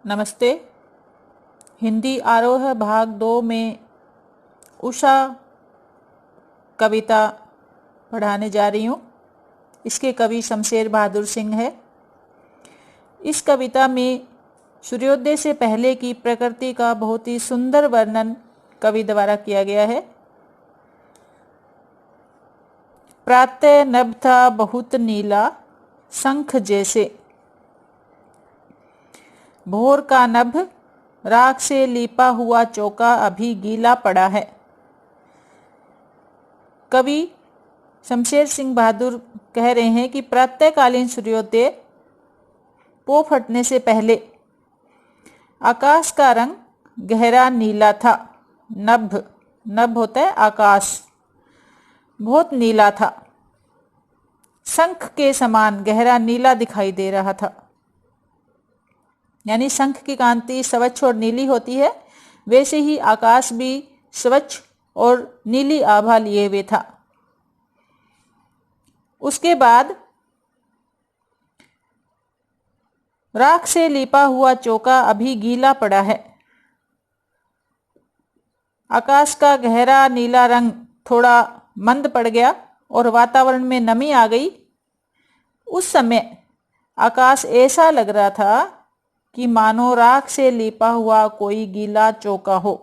नमस्ते। हिंदी आरोह भाग 2 में उषा कविता पढ़ाने जा रही हूँ। इसके कवि शमशेर बहादुर सिंह है। इस कविता में सूर्योदय से पहले की प्रकृति का बहुत ही सुंदर वर्णन कवि द्वारा किया गया है। प्रातः नभ था बहुत नीला शंख जैसे, भोर का नभ राख से लीपा हुआ चौका अभी गीला पड़ा है। कवि शमशेर सिंह बहादुर कह रहे हैं कि प्रातःकालीन सूर्योदय पो फटने से पहले आकाश का रंग गहरा नीला था। नभ होता है आकाश, बहुत नीला था। शंख के समान गहरा नीला दिखाई दे रहा था। यानी शंख की कांति स्वच्छ और नीली होती है, वैसे ही आकाश भी स्वच्छ और नीली आभा लिए हुए था। उसके बाद राख से लिपा हुआ चौका अभी गीला पड़ा है। आकाश का गहरा नीला रंग थोड़ा मंद पड़ गया और वातावरण में नमी आ गई। उस समय आकाश ऐसा लग रहा था कि मानो राख से लिपा हुआ कोई गीला चौका हो,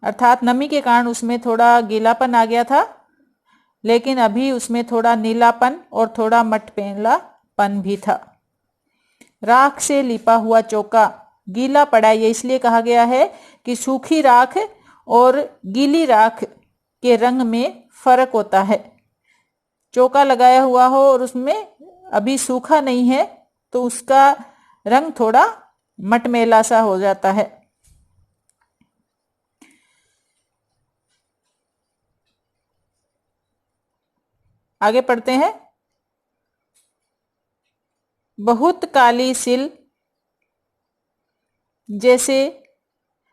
अर्थात नमी के कारण उसमें थोड़ा गीलापन आ गया था, लेकिन अभी उसमें थोड़ा नीलापन और थोड़ा मटमैलापन भी था। राख से लिपा हुआ चौका गीला पड़ा, ये इसलिए कहा गया है कि सूखी राख और गीली राख के रंग में फर्क होता है। चौका लगाया हुआ हो और उसमें अभी सूखा नहीं है तो उसका रंग थोड़ा मटमैला सा हो जाता है। आगे पढ़ते हैं। बहुत काली सिल जैसे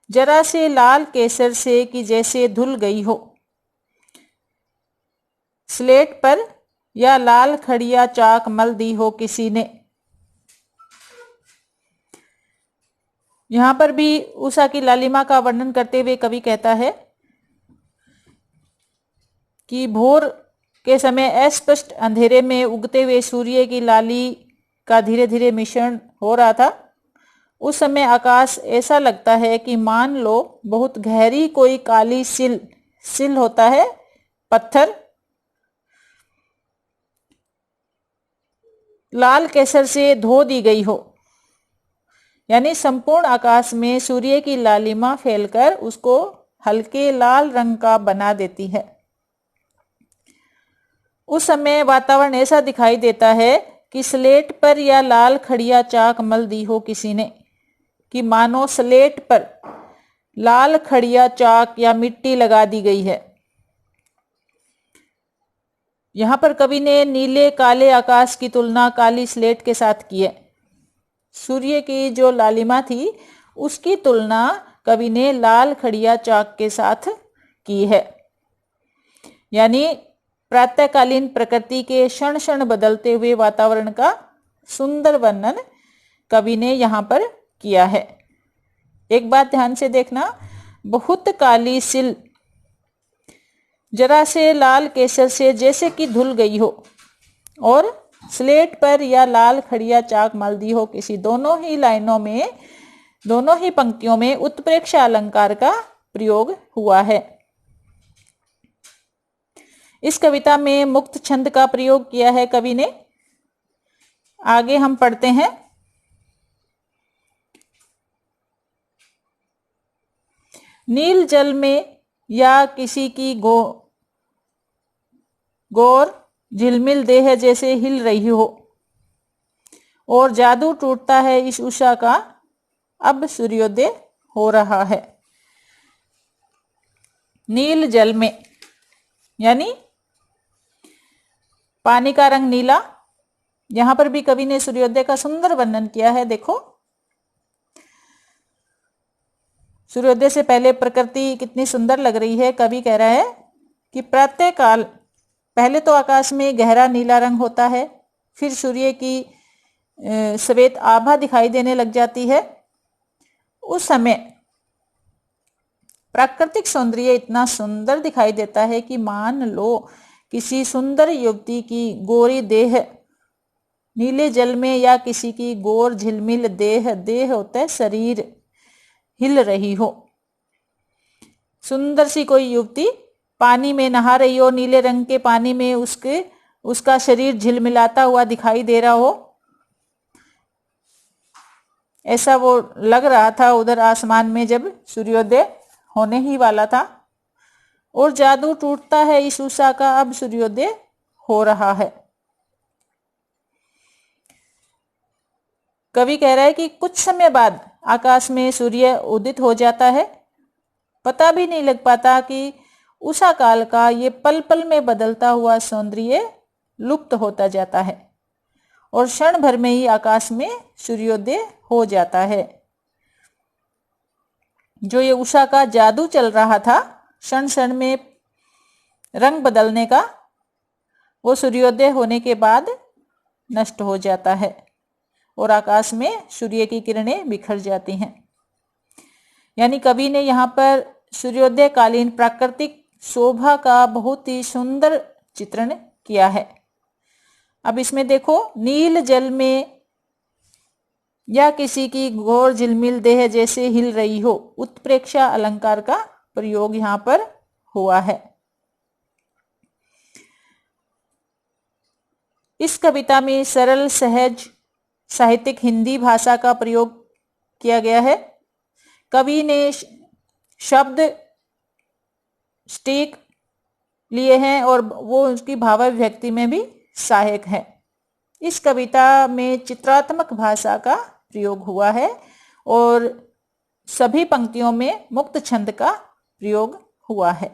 जरा से लाल केसर से कि जैसे धुल गई हो, स्लेट पर या लाल खड़िया चाक मल दी हो किसी ने। यहां पर भी उषा की लालिमा का वर्णन करते हुए कवि कहता है कि भोर के समय अस्पष्ट अंधेरे में उगते हुए सूर्य की लाली का धीरे धीरे मिश्रण हो रहा था। उस समय आकाश ऐसा लगता है कि मान लो बहुत गहरी कोई काली सिल होता है पत्थर, लाल केसर से धो दी गई हो। यानी संपूर्ण आकाश में सूर्य की लालिमा फैलकर उसको हल्के लाल रंग का बना देती है। उस समय वातावरण ऐसा दिखाई देता है कि स्लेट पर या लाल खड़िया चाक मल दी हो किसी ने, कि मानो स्लेट पर लाल खड़िया चाक या मिट्टी लगा दी गई है। यहां पर कवि ने नीले काले आकाश की तुलना काली स्लेट के साथ की है। सूर्य की जो लालिमा थी उसकी तुलना कवि ने लाल खड़िया चाक के साथ की है। यानी प्रातःकालीन प्रकृति के क्षण क्षण बदलते हुए वातावरण का सुंदर वर्णन कवि ने यहां पर किया है। एक बात ध्यान से देखना, बहुत काली सिल जरा से लाल केसर से जैसे कि धुल गई हो और स्लेट पर या लाल खड़िया चाक मल दी हो किसी, दोनों ही लाइनों में, दोनों ही पंक्तियों में उत्प्रेक्षा अलंकार का प्रयोग हुआ है। इस कविता में मुक्त छंद का प्रयोग किया है कवि ने। आगे हम पढ़ते हैं। नील जल में या किसी की गौर झिलमिल देह जैसे हिल रही हो और जादू टूटता है इस उषा का, अब सूर्योदय हो रहा है। नील जल में यानी पानी का रंग नीला। यहां पर भी कवि ने सूर्योदय का सुंदर वर्णन किया है। देखो, सूर्योदय से पहले प्रकृति कितनी सुंदर लग रही है। कवि कह रहा है कि प्रातःकाल पहले तो आकाश में गहरा नीला रंग होता है, फिर सूर्य की श्वेत आभा दिखाई देने लग जाती है। उस समय प्राकृतिक सौंदर्य इतना सुंदर दिखाई देता है कि मान लो किसी सुंदर युवती की गोरी देह नीले जल में, या किसी की गोर झिलमिल देह होता है शरीर, हिल रही हो। सुंदर सी कोई युवती पानी में नहा रही हो, नीले रंग के पानी में उसका शरीर झिलमिलाता हुआ दिखाई दे रहा हो, ऐसा वो लग रहा था उधर आसमान में जब सूर्योदय होने ही वाला था। और जादू टूटता है इस उषा का, अब सूर्योदय हो रहा है। कवि कह रहा है कि कुछ समय बाद आकाश में सूर्य उदित हो जाता है। पता भी नहीं लग पाता कि उषा काल का ये पल पल में बदलता हुआ सौंदर्य लुप्त होता जाता है और क्षण भर में ही आकाश में सूर्योदय हो जाता है। जो ये उषा का जादू चल रहा था क्षण क्षण में रंग बदलने का, वो सूर्योदय होने के बाद नष्ट हो जाता है और आकाश में सूर्य की किरणें बिखर जाती हैं। यानी कवि ने यहाँ पर सूर्योदय कालीन प्राकृतिक शोभा का बहुत ही सुंदर चित्रण किया है। अब इसमें देखो, नील जल में या किसी की घोर झिलमिल देह जैसे हिल रही हो, उत्प्रेक्षा अलंकार का प्रयोग यहाँ पर हुआ है। इस कविता में सरल सहज साहित्यिक हिंदी भाषा का प्रयोग किया गया है। कवि ने शब्द स्टिक लिए हैं और वो उसकी भावाभिव्यक्ति में भी सहायक है। इस कविता में चित्रात्मक भाषा का प्रयोग हुआ है और सभी पंक्तियों में मुक्त छंद का प्रयोग हुआ है।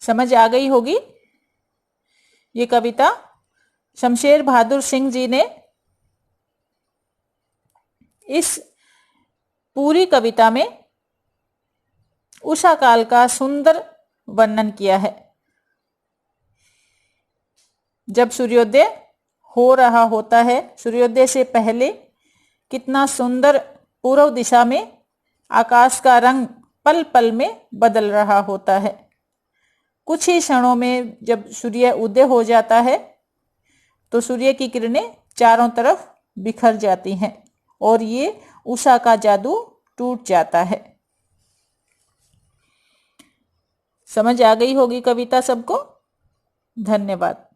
समझ आ गई होगी। ये कविता शमशेर बहादुर सिंह जी ने इस पूरी कविता में उषा काल का सुंदर वर्णन किया है। जब सूर्योदय हो रहा होता है, सूर्योदय से पहले कितना सुंदर पूर्व दिशा में आकाश का रंग पल पल में बदल रहा होता है। कुछ ही क्षणों में जब सूर्य उदय हो जाता है तो सूर्य की किरणें चारों तरफ बिखर जाती हैं और ये उषा का जादू टूट जाता है। समझ आ गई होगी कविता सबको। धन्यवाद।